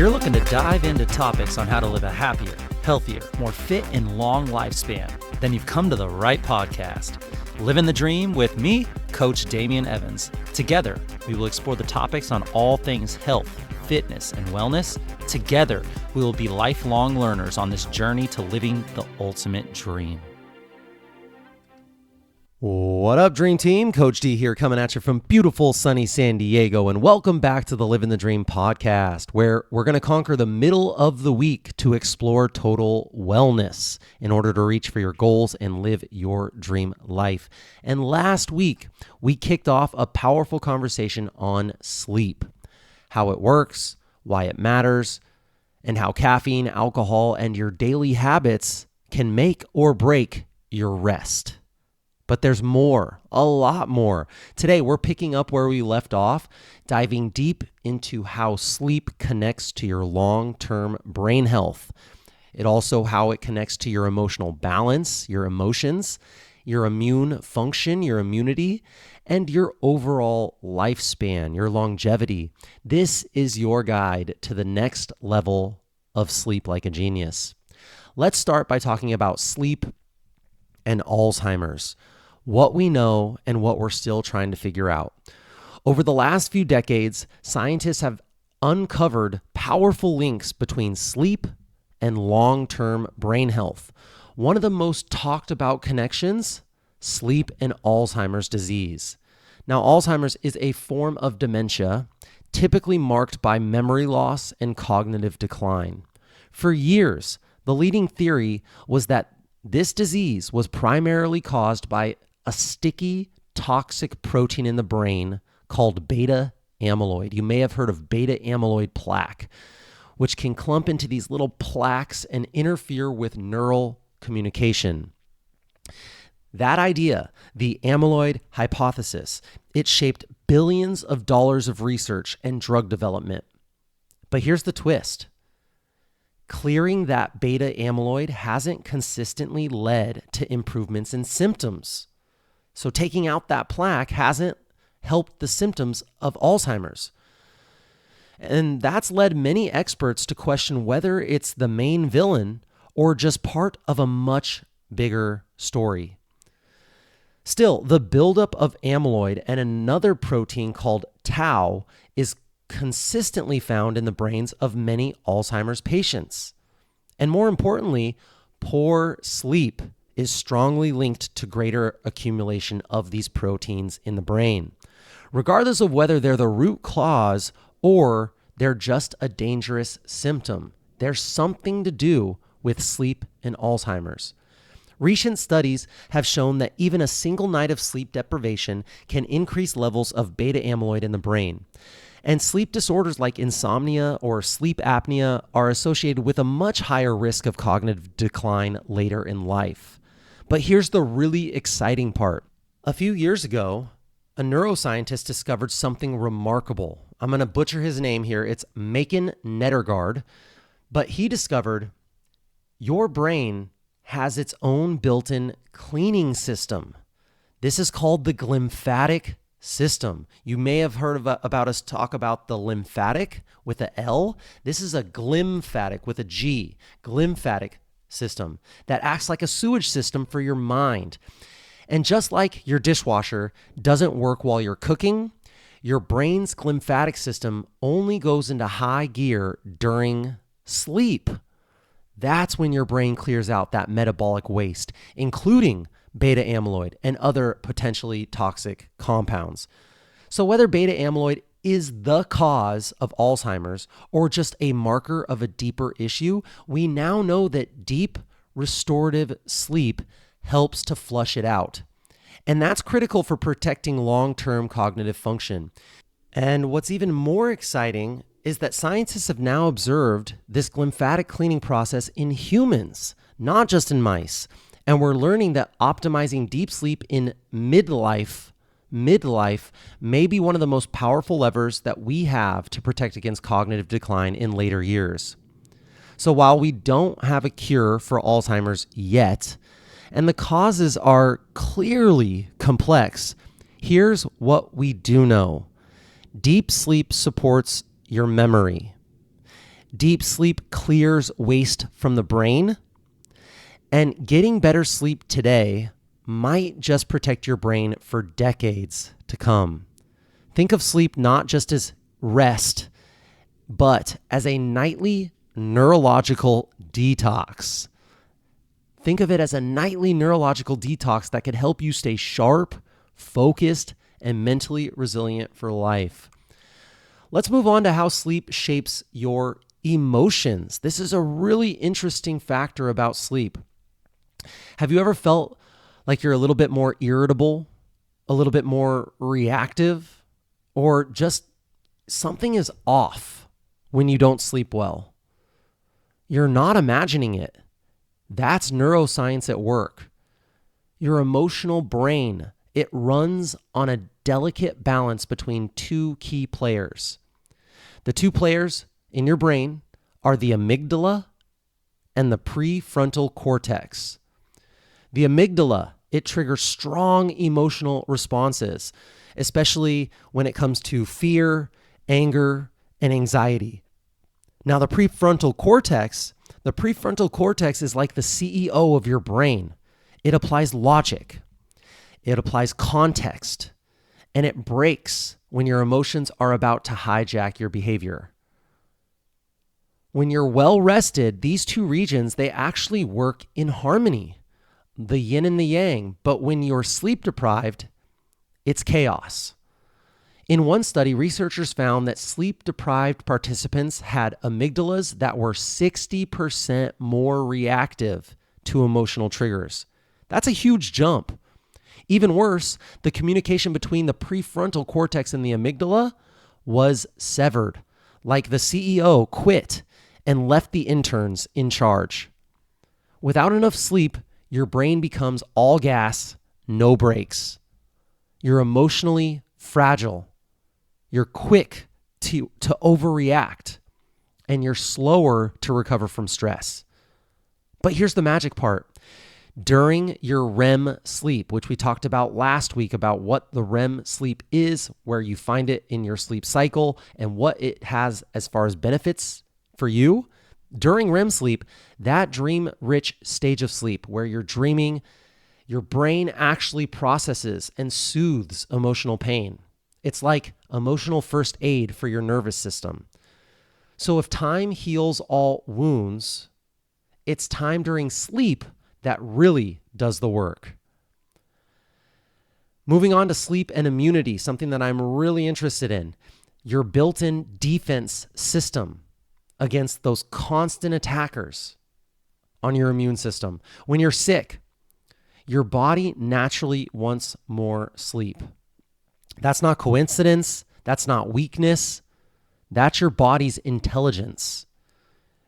you're looking to dive into topics on how to live a happier, healthier, more fit, and long lifespan, then you've come to the right podcast. Living the Dream with me, Coach Damian Evans. Together, we will explore the topics on all things health, fitness, and wellness. Together, we will be lifelong learners on this journey to living the ultimate dream. What up, Dream Team? Coach D here, coming at you from beautiful sunny San Diego, and welcome back to the Living the Dream podcast, where we're going to conquer the middle of the week to explore total wellness in order to reach for your goals and live your dream life. And last week, we kicked off a powerful conversation on sleep, how it works, why it matters, and how caffeine, alcohol, and your daily habits can make or break your rest. But there's more, a lot more. Today, we're picking up where we left off, diving deep into how sleep connects to your long-term brain health. It also how it connects to your emotional balance, your emotions, your immune function, your immunity, and your overall lifespan, your longevity. This is your guide to the next level of sleep like a genius. Let's start by talking about sleep and Alzheimer's. What we know and what we're still trying to figure out. Over the last few decades, scientists have uncovered powerful links between sleep and long-term brain health. One of the most talked about connections, sleep and Alzheimer's disease. Now, Alzheimer's is a form of dementia typically marked by memory loss and cognitive decline. For years, the leading theory was that this disease was primarily caused by a sticky, toxic protein in the brain called beta amyloid. You may have heard of beta amyloid plaque, which can clump into these little plaques and interfere with neural communication. That idea, the amyloid hypothesis, it shaped billions of dollars of research and drug development. But here's the twist. Clearing that beta amyloid hasn't consistently led to improvements in symptoms. So taking out that plaque hasn't helped the symptoms of Alzheimer's. And that's led many experts to question whether it's the main villain or just part of a much bigger story. Still, the buildup of amyloid and another protein called tau is consistently found in the brains of many Alzheimer's patients. And more importantly, poor sleep is strongly linked to greater accumulation of these proteins in the brain, regardless of whether they're the root cause or they're just a dangerous symptom. There's something to do with sleep and Alzheimer's. Recent studies have shown that even a single night of sleep deprivation can increase levels of beta amyloid in the brain. And sleep disorders like insomnia or sleep apnea are associated with a much higher risk of cognitive decline later in life. But here's the really exciting part. A few years ago, a neuroscientist discovered something remarkable. I'm going to butcher his name here. It's Macon Nettergaard. But he discovered your brain has its own built-in cleaning system. This is called the glymphatic system. You may have heard about us talk about the lymphatic with a L. This is a glymphatic with a G, glymphatic system that acts like a sewage system for your mind. And just like your dishwasher doesn't work while you're cooking, your brain's glymphatic system only goes into high gear during sleep. That's when your brain clears out that metabolic waste, including beta amyloid and other potentially toxic compounds. So whether beta amyloid is the cause of Alzheimer's or just a marker of a deeper issue, we now know that deep restorative sleep helps to flush it out. And that's critical for protecting long-term cognitive function. And what's even more exciting is that scientists have now observed this glymphatic cleaning process in humans, not just in mice. And we're learning that optimizing deep sleep in midlife may be one of the most powerful levers that we have to protect against cognitive decline in later years. So while we don't have a cure for Alzheimer's yet, and the causes are clearly complex, here's what we do know. Deep sleep supports your memory. Deep sleep clears waste from the brain, and getting better sleep today might just protect your brain for decades to come. Think of sleep not just as rest, but as a nightly neurological detox. Think of it as a nightly neurological detox that could help you stay sharp, focused, and mentally resilient for life. Let's move on to how sleep shapes your emotions. This is a really interesting factor about sleep. Have you ever felt like you're a little bit more irritable, a little bit more reactive, or just something is off when you don't sleep well? You're not imagining it. That's neuroscience at work. Your emotional brain, it runs on a delicate balance between two key players. The two players in your brain are the amygdala and the prefrontal cortex. The amygdala, it triggers strong emotional responses, especially when it comes to fear, anger, and anxiety. Now, the prefrontal cortex is like the CEO of your brain. It applies logic, it applies context, and it breaks when your emotions are about to hijack your behavior. When you're well rested, these two regions, they actually work in harmony, the yin and the yang. But when you're sleep deprived, it's chaos. In one study, researchers found that sleep-deprived participants had amygdalas that were 60% more reactive to emotional triggers. That's a huge jump. Even worse, the communication between the prefrontal cortex and the amygdala was severed, like the CEO quit and left the interns in charge. Without enough sleep, your brain becomes all gas, no brakes. You're emotionally fragile. You're quick to overreact, and you're slower to recover from stress. But here's the magic part. During your REM sleep, which we talked about last week about what the REM sleep is, where you find it in your sleep cycle, and what it has as far as benefits for you, during REM sleep, that dream-rich stage of sleep where you're dreaming, your brain actually processes and soothes emotional pain. It's like emotional first aid for your nervous system. So if time heals all wounds, it's time during sleep that really does the work. Moving on to sleep and immunity, something that I'm really interested in. Your built-in defense system against those constant attackers on your immune system. When you're sick, your body naturally wants more sleep. That's not coincidence. That's not weakness. That's your body's intelligence.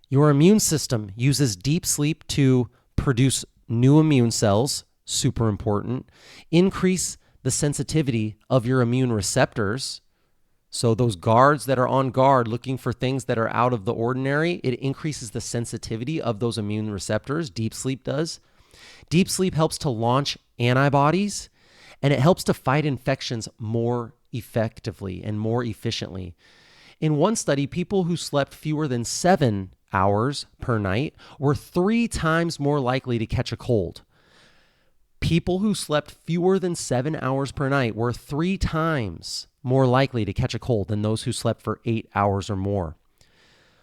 Your immune system uses deep sleep to produce new immune cells, super important, increase the sensitivity of your immune receptors. So those guards that are on guard looking for things that are out of the ordinary, it increases the sensitivity of those immune receptors. Deep sleep does. Deep sleep helps to launch antibodies, and it helps to fight infections more effectively and more efficiently. In one study, people who slept fewer than 7 hours per night were 3 times more likely to catch a cold. People who slept fewer than 7 hours per night were 3 times more likely to catch a cold than those who slept for 8 hours or more.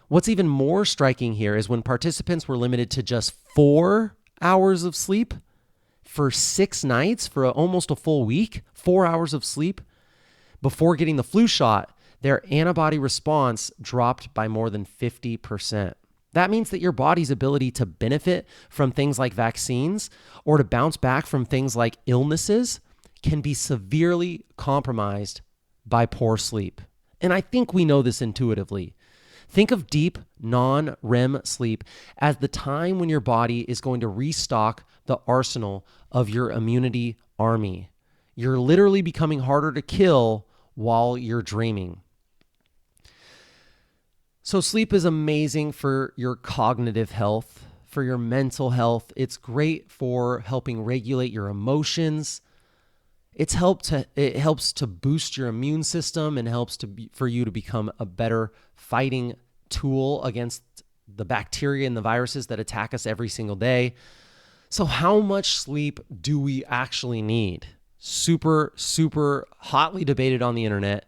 What's even more striking here is when participants were limited to just 4 hours of sleep for 6 nights, for almost a full week, 4 hours of sleep before getting the flu shot, their antibody response dropped by more than 50%. That means that your body's ability to benefit from things like vaccines or to bounce back from things like illnesses can be severely compromised by poor sleep. And I think we know this intuitively. Think of deep, non-REM sleep as the time when your body is going to restock the arsenal of your immunity army. You're literally becoming harder to kill while you're dreaming. So sleep is amazing for your cognitive health, for your mental health. It's great for helping regulate your emotions. It helps to boost your immune system and helps for you to become a better fighting tool against the bacteria and the viruses that attack us every single day. So how much sleep do we actually need? Super, super hotly debated on the internet.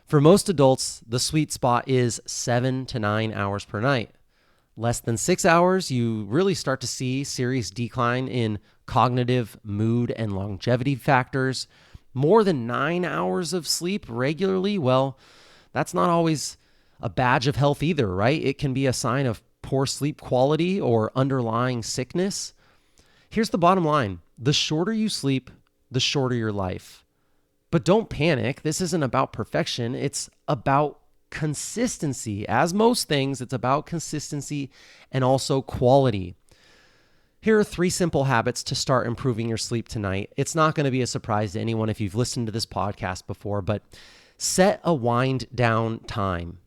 For most adults, the sweet spot is 7 to 9 hours per night. Less than 6 hours, you really start to see serious decline in cognitive, mood, and longevity factors. More than 9 hours of sleep regularly, well, that's not always a badge of health either, right? It can be a sign of poor sleep quality or underlying sickness. Here's the bottom line. The shorter you sleep, the shorter your life. But don't panic. This isn't about perfection. It's about consistency. As most things, it's about consistency and also quality. Here are 3 simple habits to start improving your sleep tonight. It's not going to be a surprise to anyone if you've listened to this podcast before, but set a wind down time.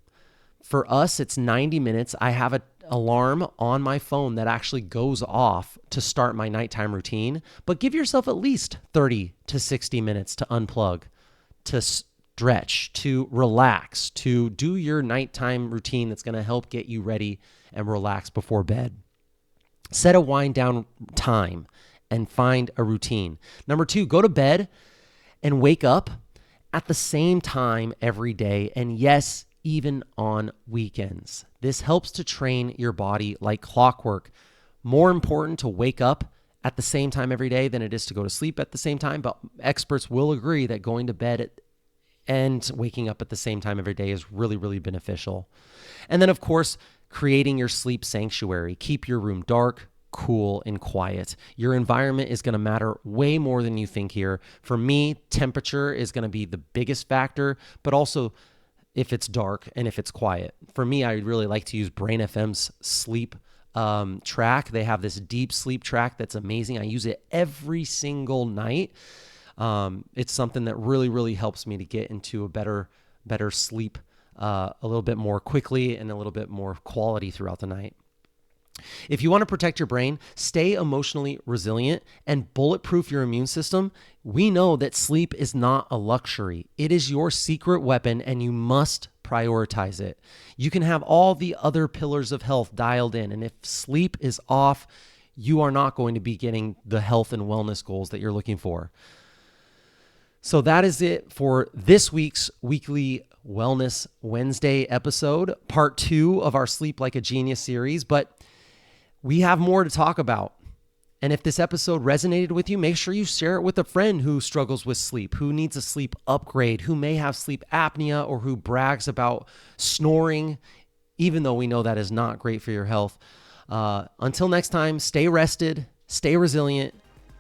For us, it's 90 minutes. I have an alarm on my phone that actually goes off to start my nighttime routine, but give yourself at least 30 to 60 minutes to unplug, to stretch, to relax, to do your nighttime routine that's going to help get you ready and relax before bed. Set a wind down time and find a routine. Number 2, go to bed and wake up at the same time every day. And yes, even on weekends. This helps to train your body like clockwork. More important to wake up at the same time every day than it is to go to sleep at the same time. But experts will agree that going to bed and waking up at the same time every day is really, really beneficial. And then, of course, creating your sleep sanctuary. Keep your room dark, cool, and quiet. Your environment is going to matter way more than you think here. For me, temperature is going to be the biggest factor, but also if it's dark and if it's quiet. For me, I really like to use Brain FM's sleep track. They have this deep sleep track that's amazing. I use it every single night. It's something that really, really helps me to get into a better sleep a little bit more quickly and a little bit more quality throughout the night. If you want to protect your brain, stay emotionally resilient, and bulletproof your immune system, we know that sleep is not a luxury. It is your secret weapon, and you must prioritize it. You can have all the other pillars of health dialed in, and if sleep is off, you are not going to be getting the health and wellness goals that you're looking for. So that is it for this week's weekly Wellness Wednesday episode, part 2 of our Sleep Like a Genius series. But we have more to talk about. And if this episode resonated with you, make sure you share it with a friend who struggles with sleep, who needs a sleep upgrade, who may have sleep apnea, or who brags about snoring, even though we know that is not great for your health. Until next time, stay rested, stay resilient,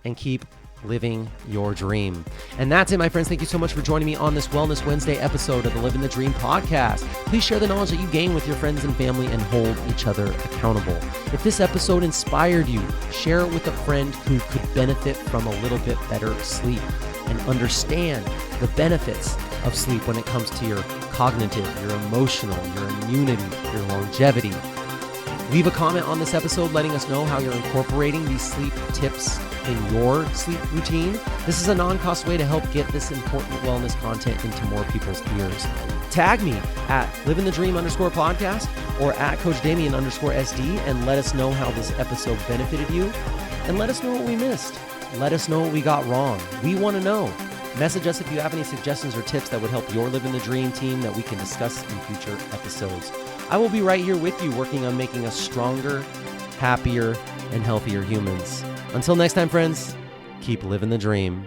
and keep living your dream. And that's it, my friends. Thank you so much for joining me on this Wellness Wednesday episode of the Living the Dream podcast. Please share the knowledge that you gain with your friends and family and hold each other accountable. If this episode inspired you, share it with a friend who could benefit from a little bit better sleep and understand the benefits of sleep when it comes to your cognitive, your emotional, your immunity, your longevity. Leave a comment on this episode letting us know how you're incorporating these sleep tips in your sleep routine. This is a non-cost way to help get this important wellness content into more people's ears. Tag me at livingthedream_podcast or at Coach Damien _SD and let us know how this episode benefited you. And let us know what we missed. Let us know what we got wrong. We want to know. Message us if you have any suggestions or tips that would help your Living the Dream team that we can discuss in future episodes. I will be right here with you working on making us stronger, happier, and healthier humans. Until next time, friends, keep living the dream.